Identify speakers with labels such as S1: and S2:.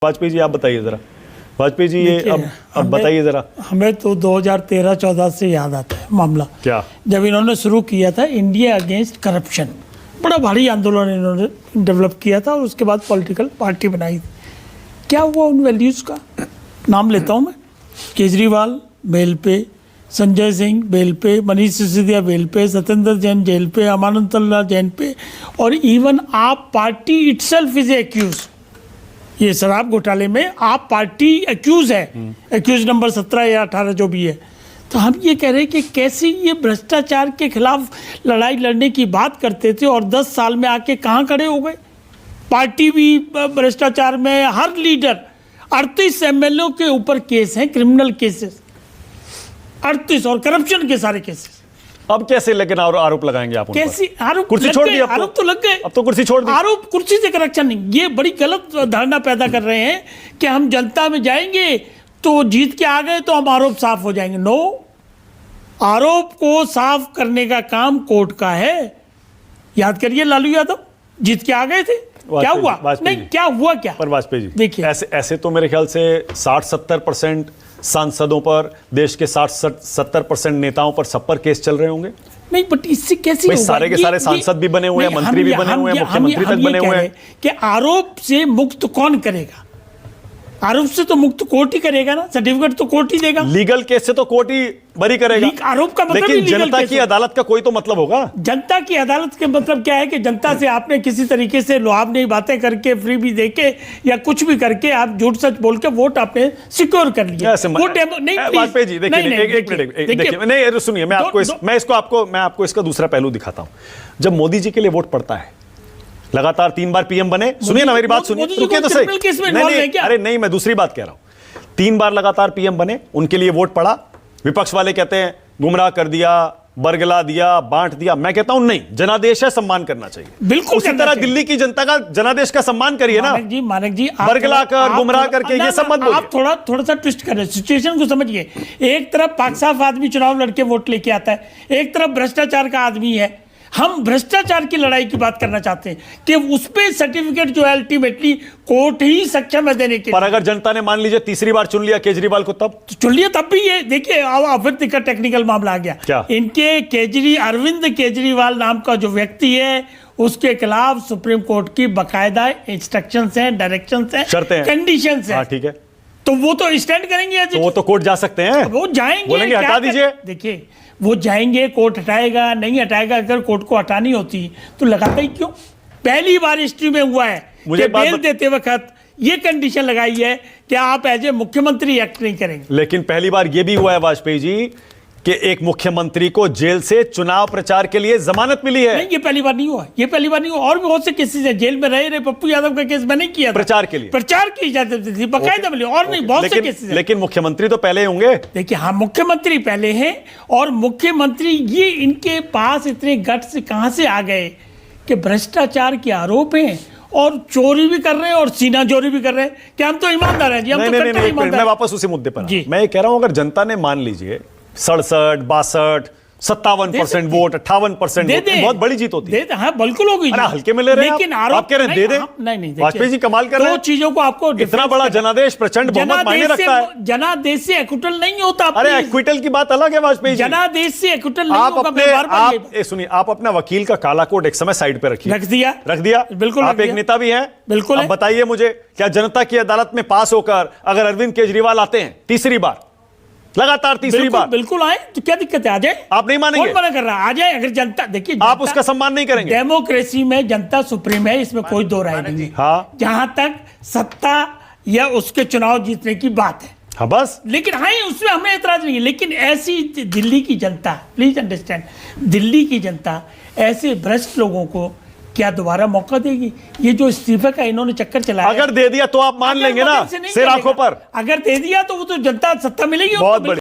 S1: वाजपेयी जी आप बताइए जरा। वाजपेयी जी ये अब बताइए जरा।
S2: हमें तो 2013-14 से याद आता है मामला,
S1: क्या
S2: जब इन्होंने शुरू किया था इंडिया अगेंस्ट करप्शन। बड़ा भारी आंदोलन इन्होंने डेवलप किया था और उसके बाद पॉलिटिकल पार्टी बनाई थी। क्या हुआ उन वैल्यूज़ का? नाम लेता हूँ मैं। केजरीवाल बेल पे, संजय सिंह बेल पे, मनीष सिसोदिया बेल पे, सत्येंद्र जैन जेल पे, अमानतुल्लाह जैन पे, और इवन आप पार्टी इटसेल्फ इज एक्यूज। ये शराब घोटाले में आप पार्टी एक्यूज है, एक्यूज नंबर 17 या 18 जो भी है। तो हम ये कह रहे हैं कि कैसे ये भ्रष्टाचार के खिलाफ लड़ाई लड़ने की बात करते थे और 10 साल में आके कहाँ खड़े हो गए। पार्टी भी भ्रष्टाचार में, हर लीडर, 38 MLA के ऊपर केस हैं, क्रिमिनल केसेस 38, और करप्शन के सारे केसेस।
S1: अब कैसे लेकिन आरोप लगाएंगे आप उन पर?
S2: कैसे आरोप?
S1: कुर्सी छोड़ दी,
S2: आरोप तो लग गए।
S1: अब तो कुर्सी छोड़ दी।
S2: आरोप कुर्सी से करप्शन नहीं, ये बड़ी गलत धारणा पैदा कर रहे हैं कि हम जनता में जाएंगे तो जीत के आ गए तो हम आरोप साफ हो जाएंगे। नो, आरोप को साफ करने का काम कोर्ट का है। याद करिए लालू यादव जीत के आ गए थे, क्या हुआ? नहीं, क्या हुआ क्या?
S1: पर वाजपेयी जी
S2: देखिए,
S1: ऐसे तो मेरे ख्याल से 60-70% सांसदों पर, देश के 60-70% नेताओं पर, सब पर केस चल रहे होंगे।
S2: नहीं, बट इससे कैसे होगा?
S1: सारे के सारे सांसद भी बने हुए हैं, मंत्री भी बने हुए हैं, मुख्यमंत्री तक बने हुए हैं
S2: कि आरोप से मुक्त कौन करेगा? आरोप से तो मुक्त कोर्ट ही करेगा ना, सर्टिफिकेट तो कोर्ट ही देगा।
S1: लीगल केस से तो कोर्ट ही बरी करेगा।
S2: आरोप का मतलब,
S1: लेकिन जनता की अदालत का कोई तो मतलब होगा।
S2: जनता की अदालत के मतलब क्या है कि जनता से आपने किसी तरीके से लुभावनी बातें करके, फ्री भी देके या कुछ भी करके, आप झूठ सच बोल के वोट आपने सिक्योर कर लिया।
S1: वाजपेयी जी देखिए, एक मिनट नहीं सुनिए, मैं आपको इसका दूसरा पहलू दिखाता हूं। जब मोदी जी के लिए वोट पड़ता है, लगातार 3 बार पीएम बने, सुनिए ना मेरी बात सुनिए, रुकिए तो सही। अरे नहीं, मैं दूसरी बात कह रहा हूं। 3 बार लगातार पीएम बने, उनके लिए वोट पड़ा। विपक्ष वाले कहते हैं गुमराह कर दिया, बरगला दिया, बांट दिया। मैं कहता हूं नहीं, जनादेश है, सम्मान करना चाहिए।
S2: बिल्कुल
S1: उसी तरह दिल्ली की जनता का जनादेश का सम्मान करिए ना।
S2: मानक जी
S1: बरगला कर, गुमराह करके ये सब मत बोलिए।
S2: आप थोड़ा सा ट्विस्ट कर रहे हैं, सिचुएशन को समझिए। एक तरफ पाक साफ आदमी चुनाव लड़के वोट लेके आता है, एक तरफ भ्रष्टाचार का आदमी है। हम भ्रष्टाचार की लड़ाई की बात करना चाहते हैं कि उस पे सर्टिफिकेट जो है अल्टीमेटली कोर्ट ही सक्षम है देने के।
S1: पर अगर जनता ने मान लीजिए तीसरी बार चुन लिया केजरीवाल को, तब
S2: तो चुन लिया, तब भी ये देखिए फिर का टेक्निकल मामला आ गया।
S1: क्या?
S2: इनके अरविंद केजरीवाल नाम का जो व्यक्ति है, उसके खिलाफ सुप्रीम कोर्ट की बाकायदा इंस्ट्रक्शंस हैं, डायरेक्शंस हैं,
S1: शर्तें हैं,
S2: कंडीशंस हैं।
S1: ठीक है,
S2: तो वो तो स्टैंड करेंगे,
S1: तो वो तो कोर्ट जा सकते हैं,
S2: वो जाएंगे,
S1: बोलेंगे हटा दीजिए।
S2: देखिए, वो जाएंगे, कोर्ट हटाएगा नहीं हटाएगा। अगर कोर्ट को हटानी होती तो लगाता ही क्यों? पहली बार हिस्ट्री में हुआ है कि बेल देते वक्त ये कंडीशन लगाई है कि आप एज ए मुख्यमंत्री एक्ट नहीं करेंगे।
S1: लेकिन पहली बार ये भी हुआ है वाजपेयी जी कि एक मुख्यमंत्री को जेल से चुनाव प्रचार के लिए जमानत मिली है।
S2: नहीं, ये पहली बार नहीं हुआ, ये पहली बार नहीं हुआ। और भी बहुत से केसेस हैं, जेल में रहे पप्पू यादव का केस मैंने किया था,
S1: प्रचार के लिए,
S2: प्रचार की इजाजत थी बाकायदा मिली। और नहीं, बहुत से केसेस हैं।
S1: लेकिन मुख्यमंत्री तो पहले होंगे।
S2: देखिए, हाँ, मुख्यमंत्री पहले हैं, और मुख्यमंत्री ये इनके पास इतने गट्स कहां से आ गए कि भ्रष्टाचार के आरोप हैं और चोरी भी कर रहे हैं और सीना चोरी भी कर रहे हैं कि हम तो ईमानदार हैं जी, हम तो कट्टर ईमानदार।
S1: मैं वापस उसी मुद्दे पर, मैं ये कह रहा हूं, अगर जनता ने मान लीजिए 67, 62, 57% वोट, 58% वोट, बहुत बड़ी जीत होती है।
S2: हाँ, बिल्कुल होगी।
S1: हल्के में ले रहे हैं,
S2: लेकिन
S1: आप कह रहे हैं दे दे।
S2: नहीं,
S1: वाजपेयी जी कमाल कर रहे हैं।
S2: दो चीजों को आपको,
S1: इतना बड़ा जनादेश, प्रचंड बहुमत मायने रखता है।
S2: जनादेश से एक्विटल नहीं होता।
S1: अरे एक्विटल की बात अलग है वाजपेयी जी,
S2: जनादेश से एक्विटल नहीं
S1: होगा। सुनिए, आप अपना वकील का काला कोट एक समय साइड पे रखिए। रख दिया बिल्कुल। आप एक नेता भी हैं, बिल्कुल। बताइए मुझे, क्या जनता की अदालत में पास होकर अगर अरविंद केजरीवाल आते हैं तीसरी बार, लगातार तीसरी बार, बिल्कुल आए, तो क्या दिक्कत है? आ जाए। आप नहीं मानेंगे? कौन मना कर रहा है? आ जाए। अगर जनता, देखिए, आप उसका सम्मान नहीं करेंगे।
S2: डेमोक्रेसी में जनता सुप्रीम है, इसमें कोई दो राय नहीं है।
S1: हाँ,
S2: जहां तक सत्ता या उसके चुनाव जीतने की बात है,
S1: हाँ बस।
S2: लेकिन हाँ, उसमें हमें एतराज नहीं है। लेकिन ऐसी दिल्ली की जनता, प्लीज अंडरस्टैंड, दिल्ली की जनता ऐसे भ्रष्ट लोगों को क्या दोबारा मौका देगी? ये जो इस्तीफे का इन्होंने चक्कर चलाया, अगर दे दिया तो आप मान लेंगे ना, सिर आंखों पर। अगर दे दिया तो वो तो जनता सत्ता मिलेगी। बहुत बड़ी।